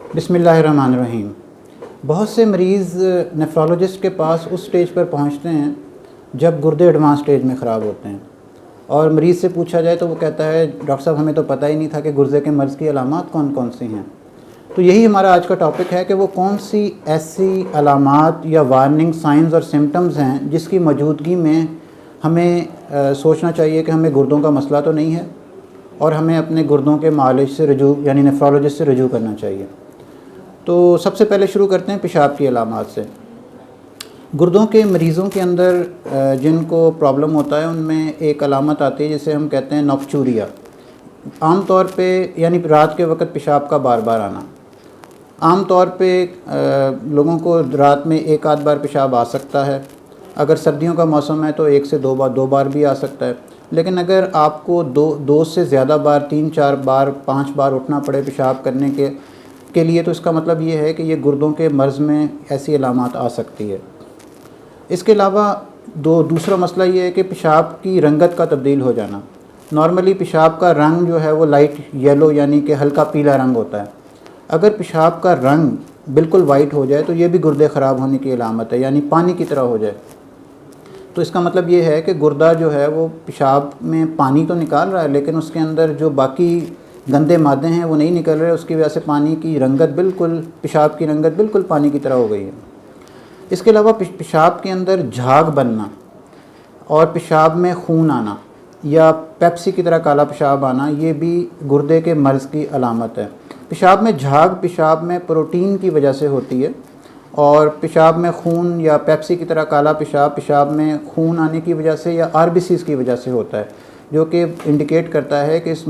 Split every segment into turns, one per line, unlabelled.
बिस्मिल्लाहिर्रहमानिर्रहीम। बहुत से मरीज़ नेफ्रोलॉजिस्ट के पास उस स्टेज पर पहुंचते हैं जब गुर्दे एडवांस स्टेज में ख़राब होते हैं, और मरीज़ से पूछा जाए तो वो कहता है डॉक्टर साहब हमें तो पता ही नहीं था कि गुर्दे के मर्ज़ की अलामात कौन कौन सी हैं। तो यही हमारा आज का टॉपिक है कि वो कौन सी ऐसी अलामात या वार्निंग साइंस और सिम्टम्स हैं जिसकी मौजूदगी में हमें सोचना चाहिए कि हमें गुर्दों का मसला तो नहीं है और हमें अपने गुर्दों के मालिज से रजू यानी नेफ्रोलॉजिस्ट से रजू करना चाहिए। तो सबसे पहले शुरू करते हैं पेशाब की अलामात से। गुर्दों के मरीज़ों के अंदर जिनको प्रॉब्लम होता है उनमें एक अलामत आती है जिसे हम कहते हैं नॉक्चूरिया। आम तौर पे यानी रात के वक्त पेशाब का बार बार आना। आम तौर पे लोगों को रात में एक आध बार पेशाब आ सकता है। अगर सर्दियों का मौसम है तो एक से दो बार भी आ सकता है। लेकिन अगर आपको दो से ज़्यादा बार, 3-4 बार, 5 बार उठना पड़े पेशाब करने के लिए, तो इसका मतलब ये है कि ये गुर्दों के मर्ज़ में ऐसी अलामात आ सकती है। इसके अलावा दूसरा मसला ये है कि पेशाब की रंगत का तब्दील हो जाना। नॉर्मली पेशाब का रंग जो है वो लाइट येलो यानी कि हल्का पीला रंग होता है। अगर पेशाब का रंग बिल्कुल वाइट हो जाए तो ये भी गुर्दे ख़राब होने की अलामत है, यानी पानी की तरह हो जाए। तो इसका मतलब ये है कि गुर्दा जो है वो पेशाब में पानी तो निकाल रहा है लेकिन उसके अंदर जो बाकी गंदे मादे हैं वो नहीं निकल रहे। उसकी वजह से पानी की रंगत बिल्कुल, पेशाब की रंगत बिल्कुल पानी की तरह हो गई है। इसके अलावा पेशाब के अंदर झाग बनना और पेशाब में खून आना या पेप्सी की तरह काला पेशाब आना, ये भी गुर्दे के मर्ज़ की अलामत है। पेशाब में झाग पेशाब में प्रोटीन की वजह से होती है, और पेशाब में खून या पेप्सी की तरह काला पेशाब पेशाब में खून आने की वजह से या आरबीसीज़ की वजह से होता है, जो कि इंडिकेट करता है कि इस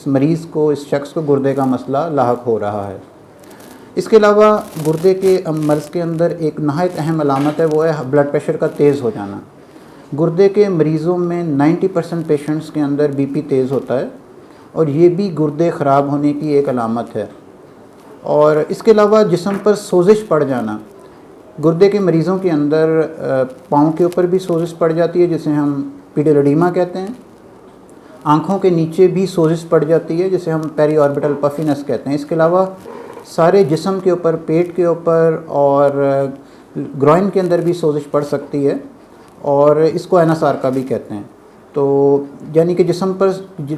मरीज़ को, इस शख्स को गुर्दे का मसला लाहक हो रहा है। इसके अलावा गुर्दे के मर्ज़ के अंदर एक नहायत अहम अलामत है, वो है ब्लड प्रेशर का तेज़ हो जाना। गुर्दे के मरीज़ों में 90% पेशेंट्स के अंदर बीपी तेज़ होता है और ये भी गुर्दे ख़राब होने की एक अलामत है। और इसके अलावा जिस्म पर सोजिश पड़ जाना। गुर्दे के मरीज़ों के अंदर पाँव के ऊपर भी सोजिश पड़ जाती है जिसे हम पीडोलिडीमा कहते हैं। आँखों के नीचे भी सोजिश पड़ जाती है जिसे हम पेरीऑर्बिटल पफिनेस कहते हैं। इसके अलावा सारे जिस्म के ऊपर, पेट के ऊपर और ग्रॉइन के अंदर भी सोजिश पड़ सकती है और इसको एनासार का भी कहते हैं। तो यानी कि जिस्म पर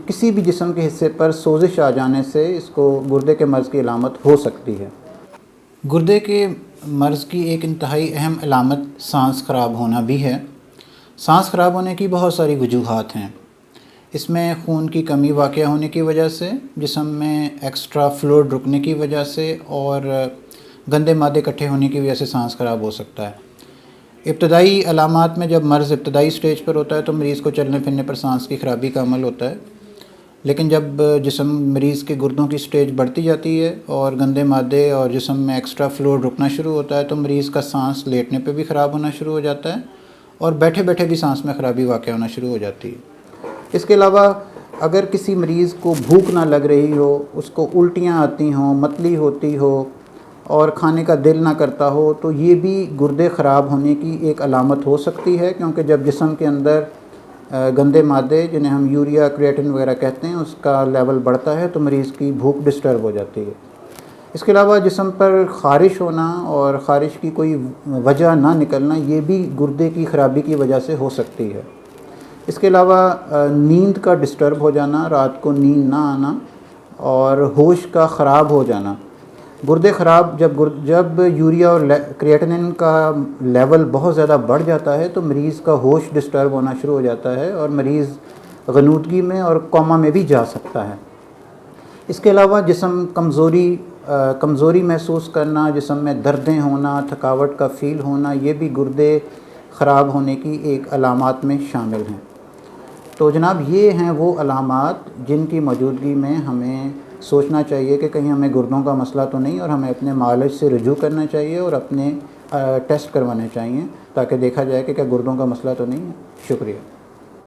किसी भी जिस्म के हिस्से पर सोजिश आ जाने से इसको गुर्दे के मर्ज़ की अलामत हो सकती है। गुर्दे के मर्ज़ की एक इंतहाई अहम अलामत सांस ख़राब होना भी है। सांस ख़राब होने की बहुत सारी वजूहात हैं। इसमें खून की कमी वाक़या होने की वजह से, जिस्म में एक्स्ट्रा फ्लूइड रुकने की वजह से और गंदे मादे इकट्ठे होने की वजह से सांस ख़राब हो सकता है। इब्तदाई अलामात में जब मर्ज़ इब्तदाई स्टेज पर होता है तो मरीज़ को चलने फिरने पर सांस की ख़राबी का अमल होता है। लेकिन जब मरीज़ के गुर्दों की स्टेज बढ़ती जाती है और गंदे मादे और जिस्म में एक्स्ट्रा फ्लूइड रुकना शुरू होता है तो मरीज़ का सांस लेटने पे भी ख़राब होना शुरू हो जाता है और बैठे बैठे भी सांस में ख़राबी वाक़या होना शुरू हो जाती है। इसके अलावा अगर किसी मरीज़ को भूख ना लग रही हो, उसको उल्टियाँ आती हों, मतली होती हो और खाने का दिल ना करता हो, तो ये भी गुर्दे ख़राब होने की एक अलामत हो सकती है, क्योंकि जब जिस्म के अंदर गंदे मादे जिन्हें हम यूरिया, क्रिएटिन वगैरह कहते हैं उसका लेवल बढ़ता है तो मरीज़ की भूख डिस्टर्ब हो जाती है। इसके अलावा जिस्म पर ख़ारिश होना और ख़ारिश की कोई वजह ना निकलना, ये भी गुर्दे की ख़राबी की वजह से हो सकती है। इसके अलावा नींद का डिस्टर्ब हो जाना, रात को नींद ना आना और होश का ख़राब हो जाना। गुर्दे ख़राब जब यूरिया और क्रिएटिनिन का लेवल बहुत ज़्यादा बढ़ जाता है तो मरीज़ का होश डिस्टर्ब होना शुरू हो जाता है और मरीज़ गनूदगी में और कोमा में भी जा सकता है। इसके अलावा जिस्म कमज़ोरी महसूस करना, जिस्म में दर्दें होना, थकावट का फ़ील होना, ये भी गुर्दे ख़राब होने की एक अलामात में शामिल हैं। तो जनाब, ये हैं वो अलामात जिनकी मौजूदगी में हमें सोचना चाहिए कि कहीं हमें गुर्दों का मसला तो नहीं, और हमें अपने मालिज से रुजू करना चाहिए और अपने टेस्ट करवाने चाहिए ताकि देखा जाए कि क्या गुर्दों का मसला तो नहीं है। शुक्रिया।